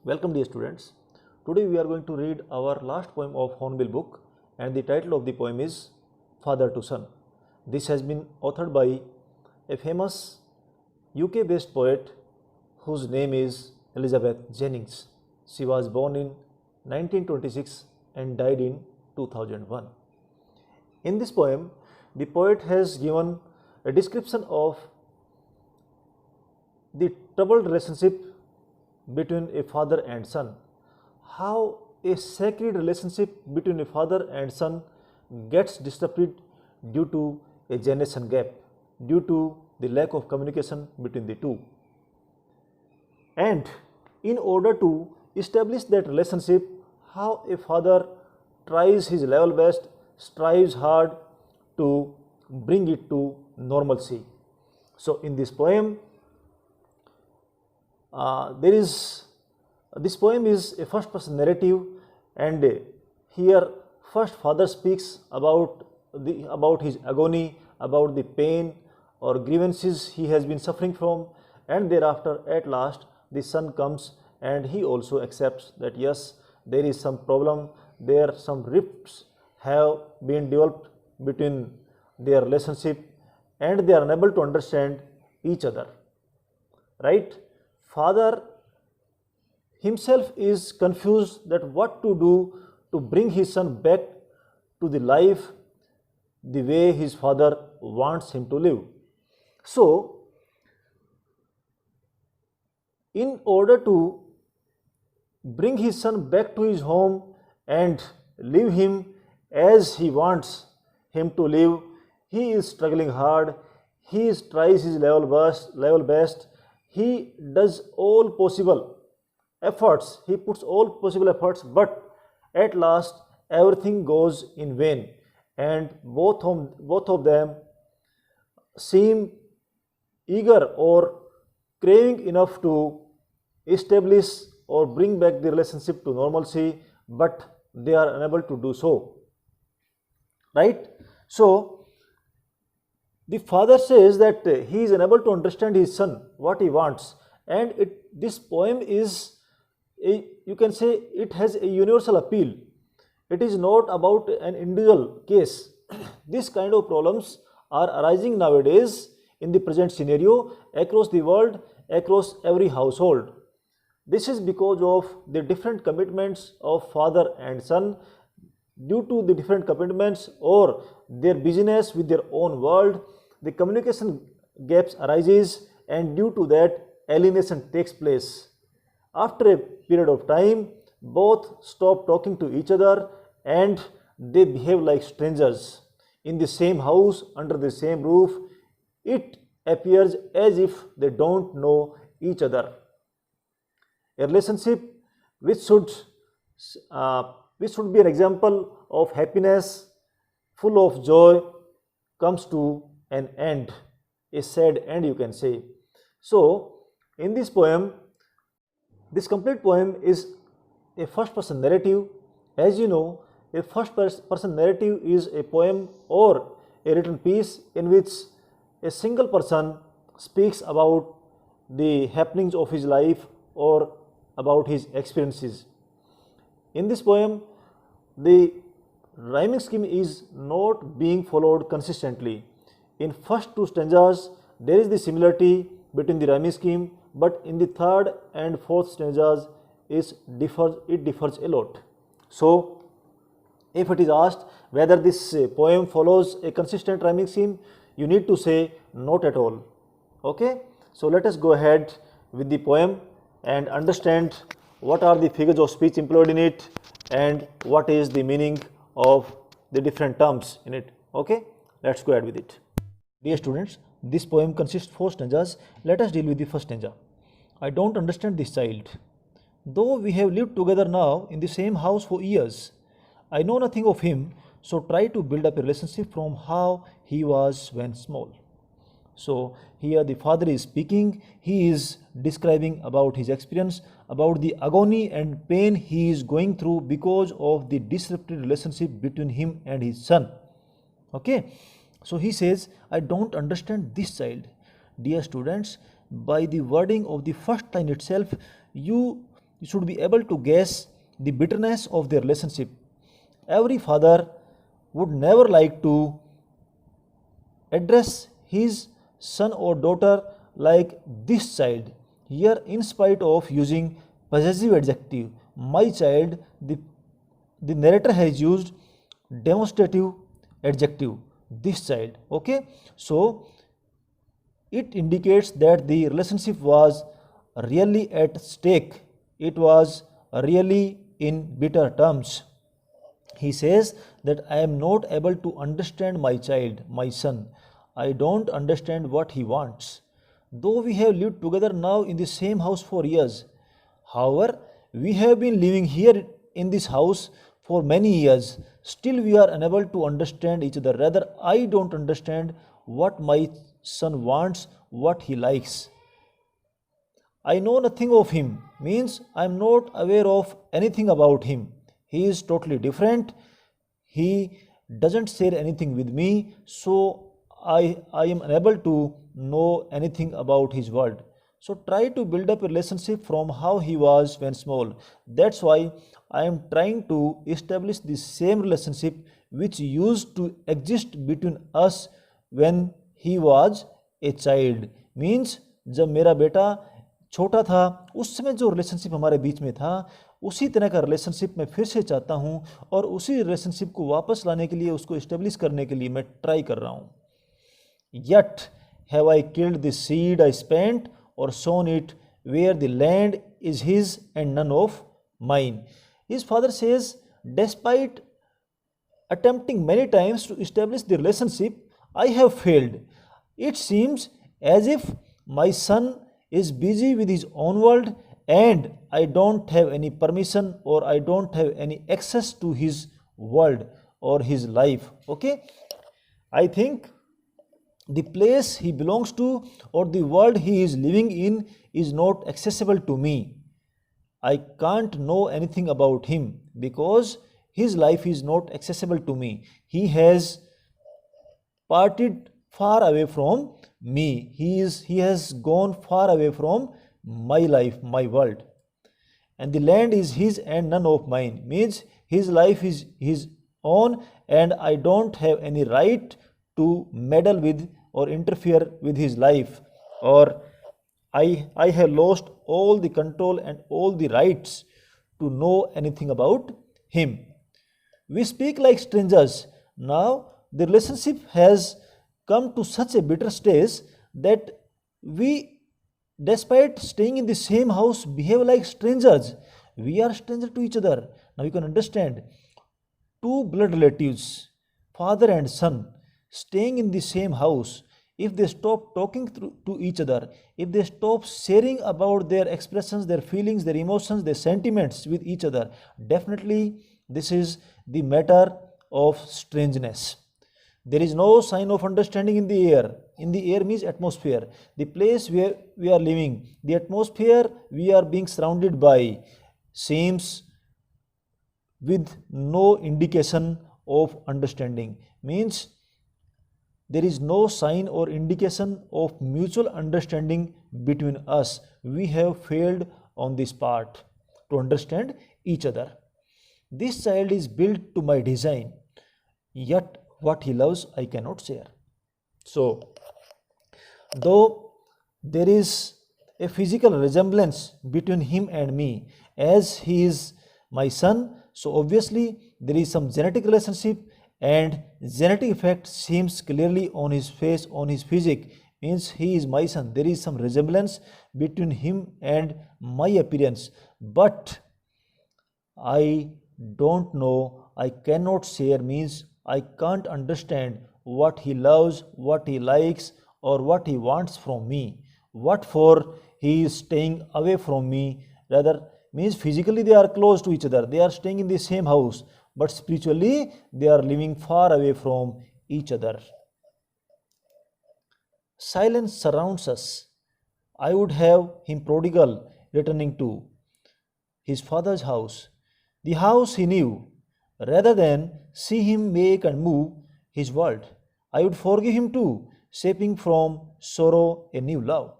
Welcome dear students. Today we are going to read our last poem of Hornbill book, and the title of the poem is Father to Son. This has been authored by a famous UK based poet whose name is Elizabeth Jennings. She was born in 1926 and died in 2001. In this poem, the poet has given a description of the troubled relationship between a father and son, how a sacred relationship between a father and son gets disrupted due to a generation gap, due to the lack of communication between the two. And in order to establish that relationship, how a father tries his level best, strives hard to bring it to normalcy. So in this poem, this poem is a first person narrative, and here first father speaks about his agony, about the pain or grievances he has been suffering from, and thereafter at last the son comes and he also accepts that yes, there is some problem, there some rifts have been developed between their relationship and they are unable to understand each other, right? Father himself is confused that what to do to bring his son back to the life the way his father wants him to live. So, in order to bring his son back to his home and leave him as he wants him to live, he is struggling hard, he tries his level best. He does all possible efforts, he puts all possible efforts, but at last everything goes in vain, and both of them seem eager or craving enough to establish or bring back the relationship to normalcy, but they are unable to do so, right? So the father says that he is unable to understand his son, what he wants, and this poem is, you can say, it has a universal appeal. It is not about an individual case. This kind of problems are arising nowadays in the present scenario across the world, across every household. This is because of the different commitments of father and son. Due to the different commitments or their busyness with their own world, the communication gaps arises, and due to that alienation takes place. After a period of time, both stop talking to each other and they behave like strangers. In the same house, under the same roof, it appears as if they don't know each other. A relationship which should be an example of happiness, full of joy, comes to an end, a sad end, you can say. So, in this poem, this complete poem is a first person narrative. As you know, a first person narrative is a poem or a written piece in which a single person speaks about the happenings of his life or about his experiences. In this poem, the rhyming scheme is not being followed consistently. In first two stanzas, there is the similarity between the rhyming scheme, but in the third and fourth stanzas, it differs a lot. So, if it is asked whether this poem follows a consistent rhyming scheme, you need to say not at all. Okay? So, let us go ahead with the poem and understand what are the figures of speech employed in it and what is the meaning of the different terms in it. Okay? Let's go ahead with it. Dear students, this poem consists of 4 stanzas. Let us deal with the first stanza. I don't understand this child. Though we have lived together now in the same house for years, I know nothing of him, so try to build up a relationship from how he was when small. So here the father is speaking, he is describing about his experience, about the agony and pain he is going through because of the disrupted relationship between him and his son. Okay, so he says, I don't understand this child. Dear students, by the wording of the first line itself, you you should be able to guess the bitterness of their relationship. Every father would never like to address his son or daughter like this child. Here, in spite of using possessive adjective, my child, the narrator has used demonstrative adjective, this child. Okay, so it indicates that the relationship was really at stake, it was really in bitter terms. He says that I am not able to understand my child, my son. I don't understand what he wants. Though we have lived together now in the same house for years, however, we have been living here in this house for many years. Still, we are unable to understand each other. Rather, I don't understand what my son wants, what he likes. I know nothing of him means I am not aware of anything about him. He is totally different. He doesn't share anything with me, so I am unable to know anything about his world. So try to build up a relationship from how he was when small. That's why I am trying to establish the same relationship which used to exist between us when he was a child. Means जब मेरा बेटा छोटा था उस समय जो relationship हमारे बीच में था उसी तरह का रिलेशनशिप मैं फिर से चाहता हूँ और उसी रिलेशनशिप को वापस लाने के लिए उसको इस्टेब्लिश करने के लिए मैं ट्राई कर रहा हूँ. Yet have I killed the seed I spent or sown it where the land is his and none of mine. His father says, despite attempting many times to establish the relationship, I have failed. It seems as if my son is busy with his own world and I don't have any permission or I don't have any access to his world or his life. Okay, I think the place he belongs to or the world he is living in is not accessible to me. I can't know anything about him because his life is not accessible to me. He has parted far away from me. He has gone far away from my life, my world. And the land is his and none of mine. Means his life is his own and I don't have any right to meddle with or interfere with his life, or I have lost all the control and all the rights to know anything about him. We speak like strangers. Now the relationship has come to such a bitter stage that we, despite staying in the same house, behave like strangers. We are strangers to each other. Now you can understand, two blood relatives, father and son, staying in the same house, if they stop talking to each other, if they stop sharing about their expressions, their feelings, their emotions, their sentiments with each other, definitely this is the matter of strangeness. There is no sign of understanding in the air. In the air means atmosphere. The place where we are living, the atmosphere we are being surrounded by seems with no indication of understanding. Means there is no sign or indication of mutual understanding between us. We have failed on this part to understand each other. This child is built to my design, yet what he loves I cannot share. So, though there is a physical resemblance between him and me, as he is my son, so obviously there is some genetic relationship and genetic effect seems clearly on his face, on his physique, means he is my son. There is some resemblance between him and my appearance, but I don't know, I cannot share means I can't understand what he loves, what he likes, or what he wants from me. What for he is staying away from me, rather means physically they are close to each other, they are staying in the same house, but spiritually they are living far away from each other. Silence surrounds us. I would have him prodigal returning to his father's house, the house he knew, rather than see him make and move his world. I would forgive him too, shaping from sorrow a new love.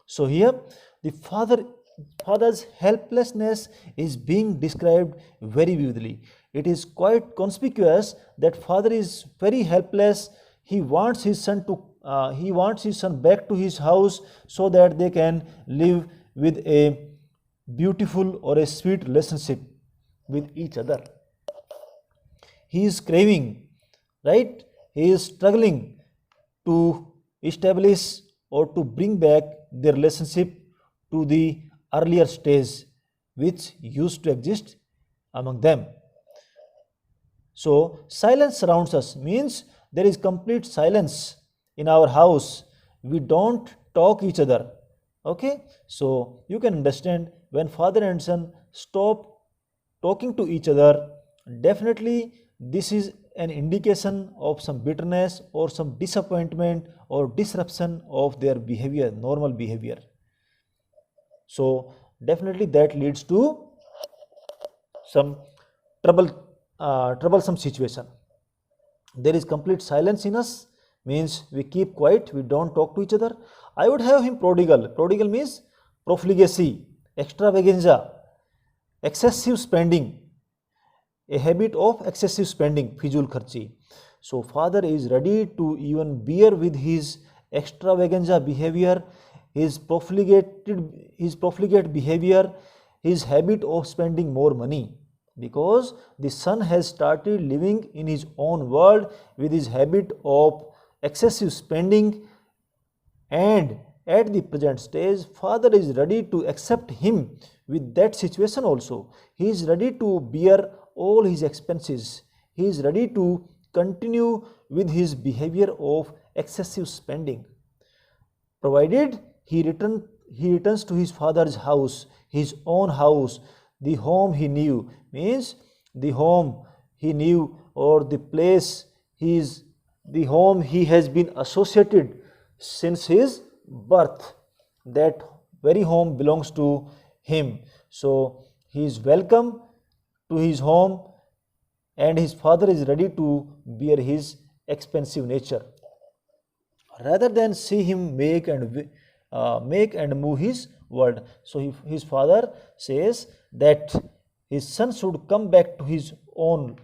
So here the father father's helplessness is being described very vividly. It is quite conspicuous that father is very helpless. He wants his son back to his house so that they can live with a beautiful or a sweet relationship with each other. He is craving, right? He is struggling to establish or to bring back their relationship to the earlier stage which used to exist among them. So, silence surrounds us means there is complete silence in our house. We don't talk each other. Okay, so you can understand when father and son stop talking to each other, definitely this is an indication of some bitterness or some disappointment or disruption of their behavior, normal behavior. So definitely that leads to some trouble, troublesome situation. There is complete silence in us means we keep quiet, we don't talk to each other. I would have him prodigal. Prodigal means profligacy, extravaganza, excessive spending, a habit of excessive spending, fizul kharchi. So father is ready to even bear with his extravaganza behavior, his profligate behavior, his habit of spending more money, because the son has started living in his own world with his habit of excessive spending, and at the present stage father is ready to accept him with that situation also. He is ready to bear all his expenses. He is ready to continue with his behavior of excessive spending, provided he returns to his father's house, his own house, the home he knew, means the home he knew or the place he is, the home he has been associated since his birth. That very home belongs to him. So he is welcome to his home and his father is ready to bear his expensive nature, rather than see him make and move his world. So his father says that his son should come back to his own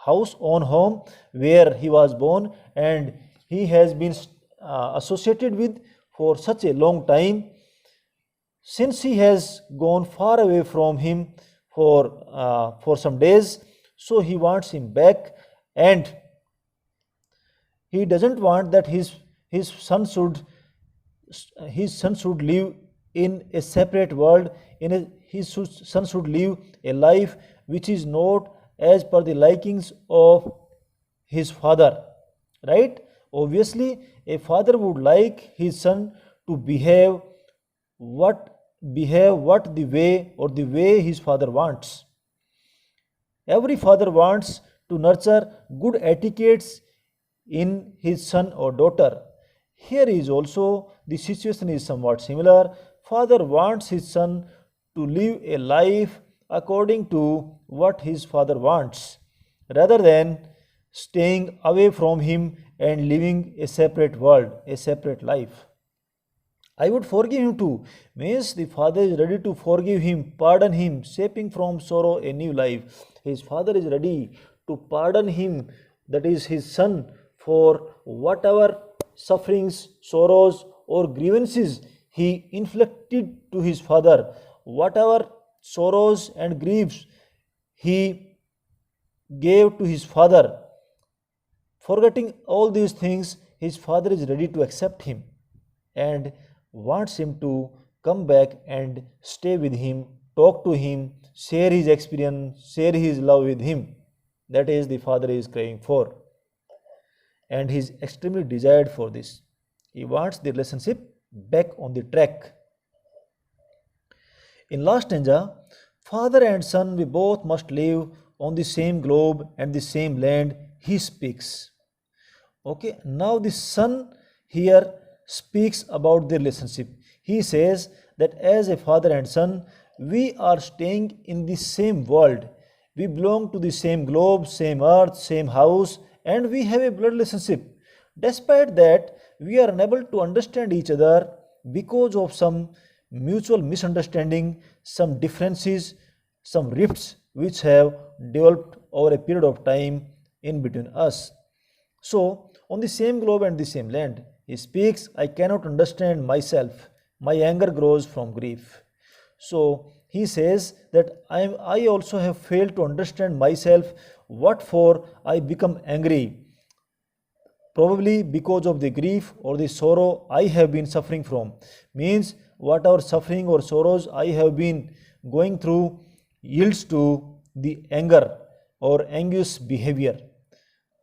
house, own home where he was born and he has been associated with for such a long time. Since he has gone far away from him for some days, so he wants him back, and he doesn't want that his son should live in a separate world. Son should live a life which is not as per the likings of his father, right? Obviously a father would like his son to what behave what the way his father wants. Every father wants to nurture good etiquettes in his son or daughter. Here is also the situation is somewhat similar. Father wants his son to live a life according to what his father wants, rather than staying away from him and living a separate world, a separate life. I would forgive him too, means the father is ready to forgive him, pardon him, shaping from sorrow a new life. His father is ready to pardon him, that is his son, for whatever sufferings, sorrows, or grievances he inflicted to his father, whatever sorrows and griefs he gave to his father. Forgetting all these things, his father is ready to accept him and wants him to come back and stay with him, talk to him, share his experience, share his love with him. That is the father is craving for, and he is extremely desired for this. He wants the relationship back on the track. In last stanza, father and son, we both must live on the same globe and the same land, he speaks. Okay, now the son here speaks about the relationship. He says that as a father and son, we are staying in the same world. We belong to the same globe, same earth, same house, and we have a blood relationship. Despite that, we are unable to understand each other because of some mutual misunderstanding, some differences, some rifts which have developed over a period of time in between us. So, on the same globe and the same land, he speaks, I cannot understand myself. My anger grows from grief. So, he says that I also have failed to understand myself, what for I become angry, probably because of the grief or the sorrow I have been suffering from. Means whatever suffering or sorrows I have been going through yields to the anger or anxious behavior.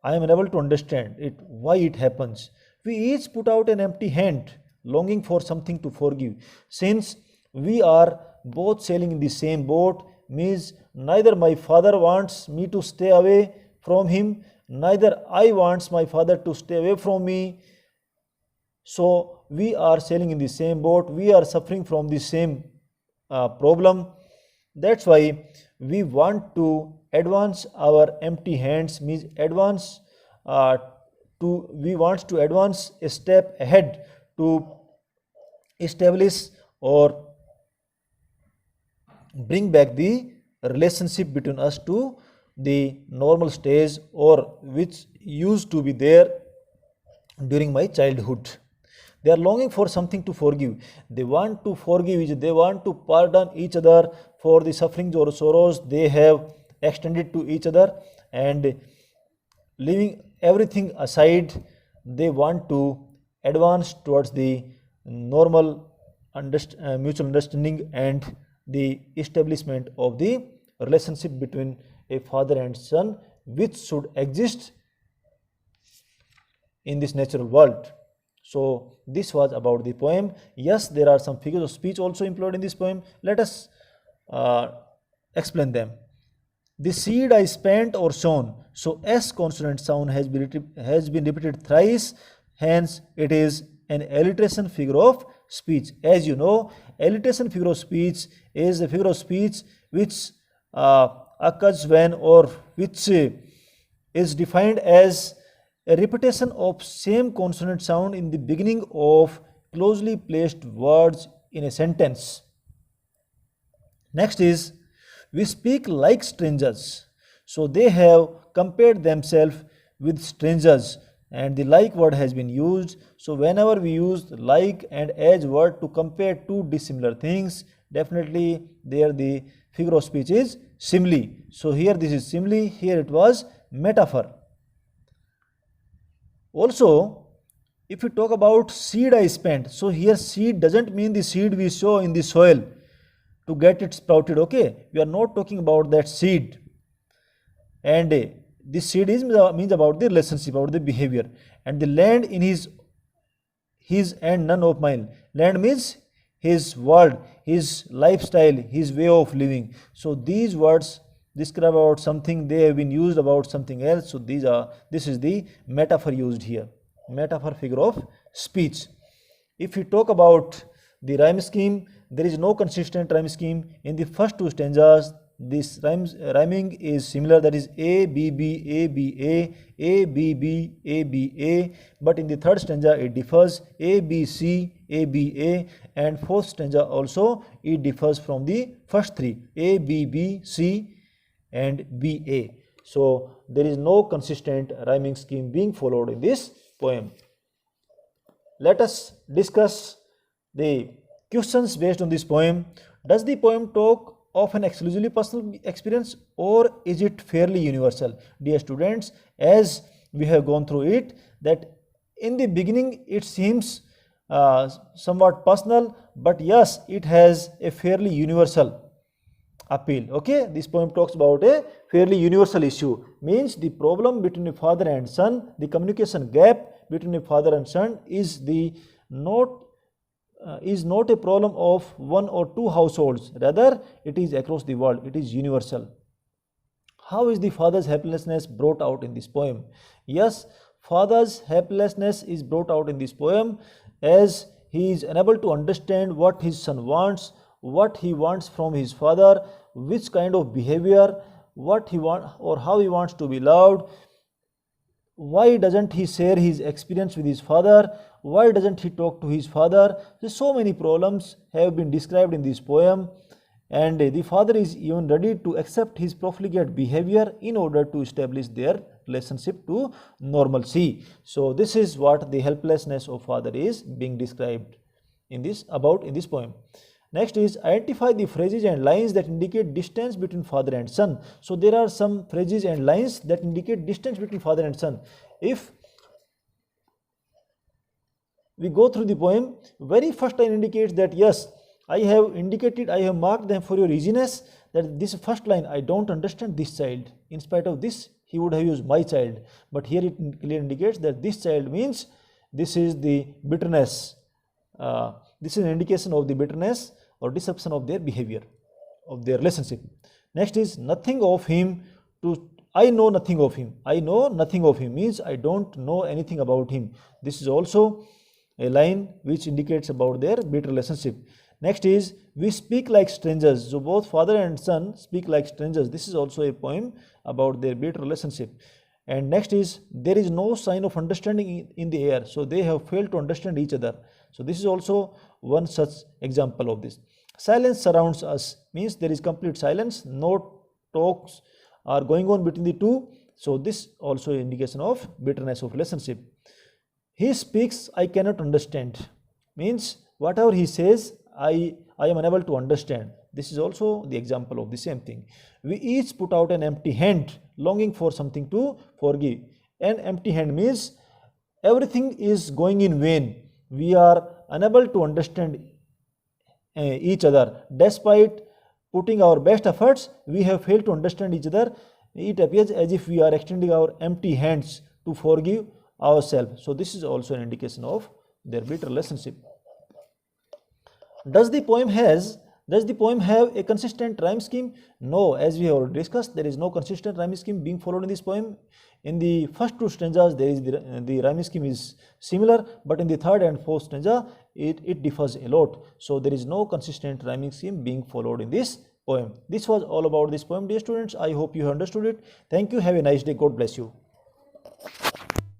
I am unable to understand it, why it happens. We each put out an empty hand, longing for something to forgive. Since we are both sailing in the same boat, means neither my father wants me to stay away from him, neither I wants my father to stay away from me. So we are sailing in the same boat, we are suffering from the same problem. That's why we want to advance our empty hands, means advance we want to advance a step ahead to establish or bring back the relationship between us to the normal stage or which used to be there during my childhood. They are longing for something to forgive. They want to forgive each other. They want to pardon each other for the sufferings or sorrows they have extended to each other, and leaving everything aside, they want to advance towards the normal mutual understanding and the establishment of the relationship between a father and son, which should exist in this natural world. So this was about the poem. Yes, there are some figures of speech also employed in this poem. Let us explain them. The seed I spent or sown. So S consonant sound has been repeated thrice. Hence, it is an alliteration figure of speech. As you know, alliteration figure of speech is a figure of speech which occurs when or which is defined as a repetition of same consonant sound in the beginning of closely placed words in a sentence. Next is, we speak like strangers. So they have compared themselves with strangers and the like word has been used. So whenever we use like and as word to compare two dissimilar things, definitely there the figure of speech is simile. So here this is simile, here it was metaphor. Also, if we talk about seed I spent, so here seed doesn't mean the seed we sow in the soil to get it sprouted, okay? We are not talking about that seed. And this seed means about the relationship, about the behavior. And the land in his and none of mine. Land means his world, his lifestyle, his way of living. So these words describe about something, they have been used about something else. So this is the metaphor used here, metaphor figure of speech. If we talk about the rhyme scheme, there is no consistent rhyme scheme. In the first two stanzas, this rhyming is similar, that is A, B, B, A, B, A, A, B, B, A, B, A. But in the third stanza, it differs, A, B, C, A, B, A. And fourth stanza also, it differs from the first three, A, B, B, C, and B, A. So there is no consistent rhyming scheme being followed in this poem. Let us discuss the questions based on this poem. Does the poem talk of an exclusively personal experience or is it fairly universal? Dear students, as we have gone through it, that in the beginning it seems somewhat personal, but yes, it has a fairly universal appeal. Okay, this poem talks about a fairly universal issue, means the problem between a father and son, the communication gap between a father and son is not a problem of one or two households, rather it is across the world, it is universal. How is the father's helplessness brought out in this poem? Yes, father's helplessness is brought out in this poem as he is unable to understand what his son wants, what he wants from his father, which kind of behavior, what he wants or how he wants to be loved. why doesn't he share his experience with his father? Why doesn't he talk to his father? So many problems have been described in this poem, and the father is even ready to accept his profligate behavior in order to establish their relationship to normalcy. So this is what the helplessness of father is being described in this poem. Next is identify the phrases and lines that indicate distance between father and son. So there are some phrases and lines that indicate distance between father and son. If we go through the poem, very first line indicates that yes, I have marked them for your easiness, that this first line, I don't understand this child. In spite of this, he would have used my child. But here it clearly indicates that this child means this is the bitterness. This is an indication of the bitterness or deception of their behavior, of their relationship. Next is nothing of him to I know nothing of him. I know nothing of him means I don't know anything about him. This is also a line which indicates about their bitter relationship. Next is we speak like strangers. So both father and son speak like strangers. This is also a poem about their bitter relationship. And next is there is no sign of understanding in the air. So they have failed to understand each other. So this is also one such example of this. Silence surrounds us means there is complete silence. No talks are going on between the two. So this also indication of bitterness of relationship. He speaks, I cannot understand means whatever he says, I am unable to understand. This is also the example of the same thing. We each put out an empty hand, longing for something to forgive. An empty hand means everything is going in vain. We are unable to understand each other. Despite putting our best efforts, we have failed to understand each other. It appears as if we are extending our empty hands to forgive ourselves. So this is also an indication of their bitter relationship. Does the poem have a consistent rhyme scheme? No, as we have already discussed, there is no consistent rhyme scheme being followed in this poem. In the first two stanzas, there is the rhyme scheme is similar, but in the third and fourth stanza, it differs a lot. So there is no consistent rhyming scheme being followed in this poem. This was all about this poem, dear students. I hope you have understood it. Thank you. Have a nice day. God bless you.